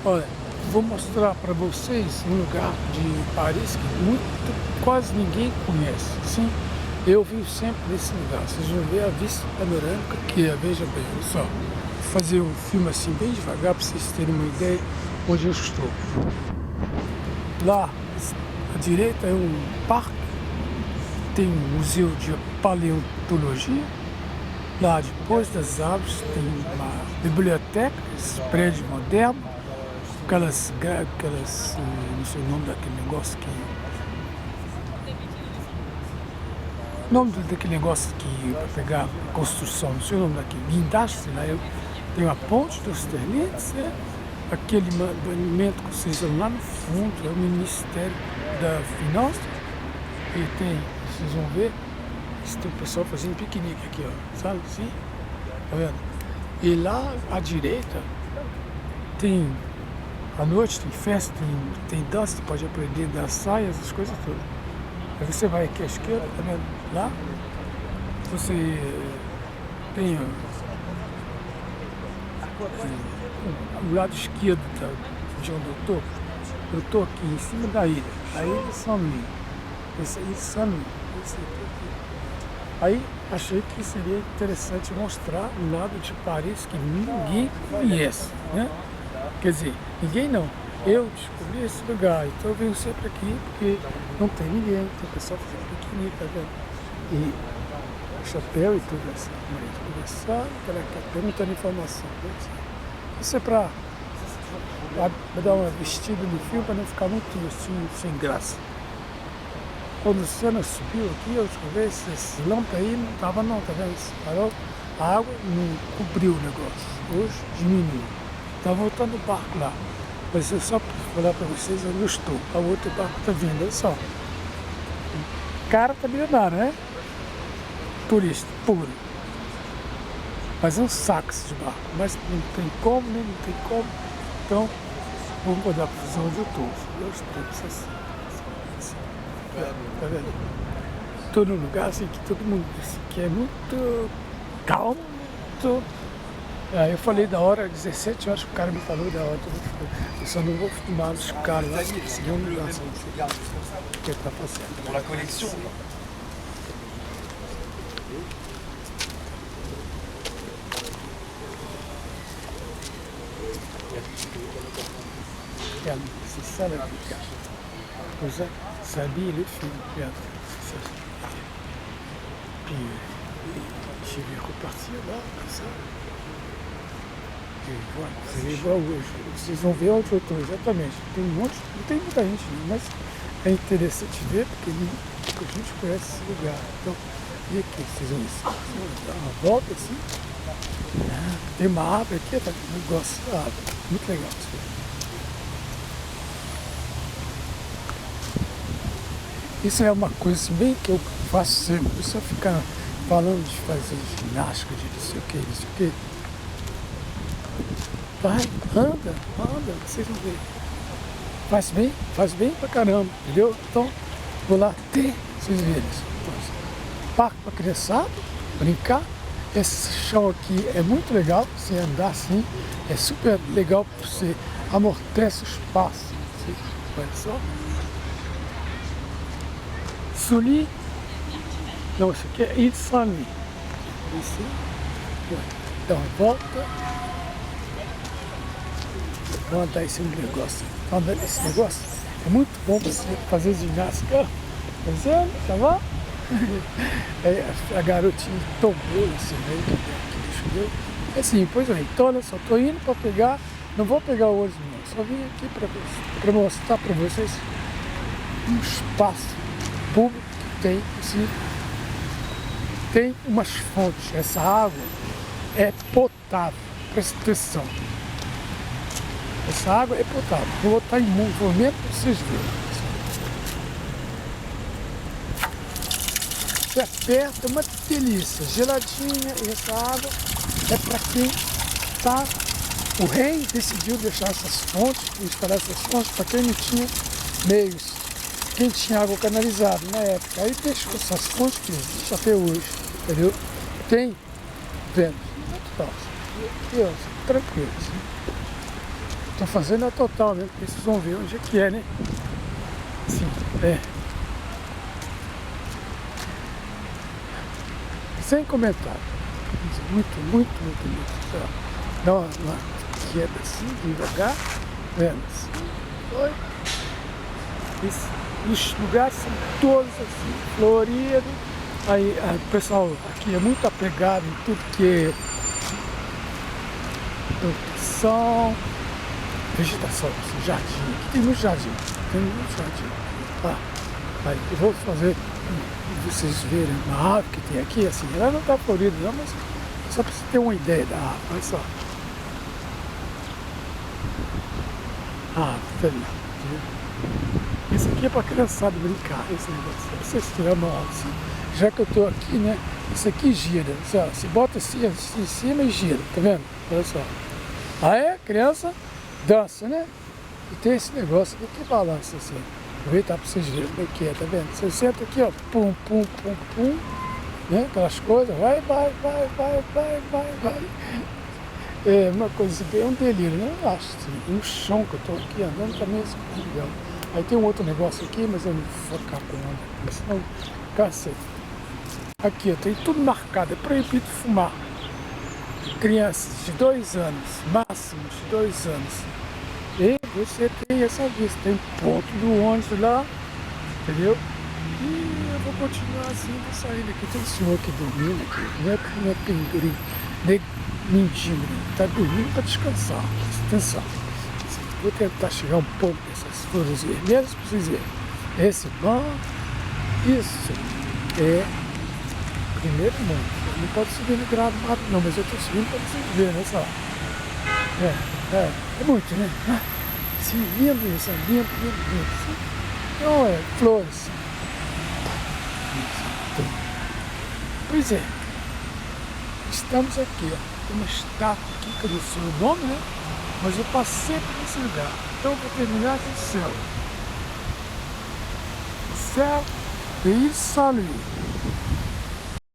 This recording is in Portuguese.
Olha, vou mostrar para vocês um lugar de Paris que quase ninguém conhece. Sim, eu vivo sempre nesse lugar. Vocês vão ver a vista panorâmica que é, veja bem, olha só. Vou fazer um filme assim bem devagar para vocês terem uma ideia onde eu estou. Lá à direita é um parque, tem um museu de paleontologia. Lá depois das árvores tem uma biblioteca, esse prédio moderno, aquelas, não sei o nome daquele negócio que... O nome daquele negócio que para pegar construção, não sei o nome daquele, guindaste, lá tem a ponte dos Terlites, aquele monumento que vocês vão lá no fundo, é o Ministério da Finança, e tem, vocês vão ver, tem o pessoal fazendo piquenique aqui, ó, sabe assim? Tá vendo? E lá à direita tem, à noite tem festa, tem dança, você pode aprender a dançar e essas coisas todas. Aí você vai aqui à esquerda, tá vendo? Lá você tem o lado esquerdo de onde eu estou aqui em cima da ilha, a ilha Saint-Louis. Esse aí, Saint-Louis, esse aqui. Aí achei que seria interessante mostrar um lado de Paris que ninguém conhece, né? Quer dizer, ninguém não. Eu descobri esse lugar, então eu venho sempre aqui porque não tem ninguém, tem pessoal fazendo piquenique, tá vendo? E chapéu e tudo assim, conversar, perguntando informação. Isso é para dar uma vestida no filme para não ficar muito assim, sem graça. Quando o Senna subiu aqui, a última vez, esse lâmpada aí não estava não, tá vendo? Parou, a água não cobriu o negócio, hoje diminuiu. Tá voltando o barco lá. Mas eu só para falar para vocês onde eu estou. O outro barco está vindo, olha só. O cara tá milionário, né? Turista, puro. Mas é um saco esse barco. Mas não tem como, né? Não tem como. Então, vamos mudar para fazer onde eu estou. Eu estou assim. Tá vendo? Estou num lugar assim que todo mundo disse que é muito calmo, muito... eu falei da hora 17 horas que o cara me falou da hora. Eu só não vou filmar os caras lá, senão não dá certo. O que tá fazendo? Pour la collection. C'est ça la vie. Pour ça, s'habille le film. Regarde, c'est ça. Puis, je vais repartir là, comme ça. E voilà, você vê igual hoje. Vocês vão ver onde eu estou exatamente. Tem não tem muita gente, mas é interessante ver porque a gente conhece esse lugar. Então, e aqui, vocês vão dar uma volta assim. Tem uma árvore aqui, tá? Eu gosto da árvore. Muito legal isso aqui. Isso é uma coisa assim, bem que eu faço sempre. Eu só ficar falando de fazer ginástica, de não sei o que, não sei o que. Vai, anda, vocês vão ver. Faz bem pra caramba, entendeu? Então, vou lá ter, vocês verem. Parque pra criançada, brincar. Esse chão aqui é muito legal, você andar assim, é super legal, você amortece os passos. Olha só. Sully, não, isso aqui é Ile Saint-Louis. Dá uma volta. Vou andar esse negócio. Andando esse negócio é muito bom para você fazer ginástica. Tá vendo? Tá bom? A garotinha tomou assim, deixa eu ver. Assim, pois é, então olha só, tô indo para pegar, não vou pegar o ônibus não, só vim aqui para mostrar para vocês um espaço público que tem, assim, tem umas fontes, essa água é potável, presta atenção. Essa água é potável. Vou botar em movimento para vocês verem. Você aperta, é uma delícia, geladinha. E essa água é para quem está... O rei decidiu deixar essas fontes, instalar essas fontes para quem não tinha meios. Quem tinha água canalizada na época. Aí deixou essas fontes que existe até hoje. Entendeu? Tem vendo. Muito fácil. E ó, tranquilo. Assim. Tô fazendo a total mesmo, porque vocês vão ver onde é que é, né? Sim, é. Sem comentário. Muito. Dá uma queda assim, devagar. Vendo assim. Foi. Os lugares são todos assim, floridos. Aí o pessoal aqui é muito apegado em tudo que é plantação, vegetação, assim, jardim. Aqui tem muito jardim. Aí eu vou fazer vocês verem uma árvore que tem aqui, assim, ela não está florida não, mas só para você ter uma ideia da árvore, olha só. Tá ali. Isso aqui é para criançada brincar, esse negócio. Vocês tiram assim, já que eu estou aqui, né? Isso aqui gira, você bota assim em cima e gira, tá vendo? Olha só. Aí a criança dança, né? E tem esse negócio aqui que balança assim. Aproveitar para vocês verem como é que é, tá vendo? Você senta aqui, ó, pum, né? Aquelas coisas, vai. É uma coisa assim, é um delírio, né? Eu acho assim, no chão que eu tô aqui andando também é legal. Aí tem um outro negócio aqui, mas eu não vou ficar com onda, senão cansei. Aqui, ó, tem tudo marcado, é proibido fumar. Crianças de 2 anos, máximo de 2 anos. E você tem essa vista, tem ponto do ônibus lá, entendeu? E eu vou continuar assim, vou sair daqui. Tem um senhor aqui dormindo aqui, não é pinguim, nem mendigo, tá dormindo para descansar. Atenção. Vou tentar chegar um pouco dessas flores vermelhas para vocês verem. Esse banco, isso é primeiro mundo. Não pode subir no gramado não, mas eu estou subindo para vocês verem, olha só. É muito, né? Sim, lindo isso, lindo. Então flores. Pois é, estamos aqui, ó. Tem uma estátua aqui, que eu não sei o nome, né? Mas eu passei por esse lugar. Então vou terminar com o céu. O céu de Saint-Louis.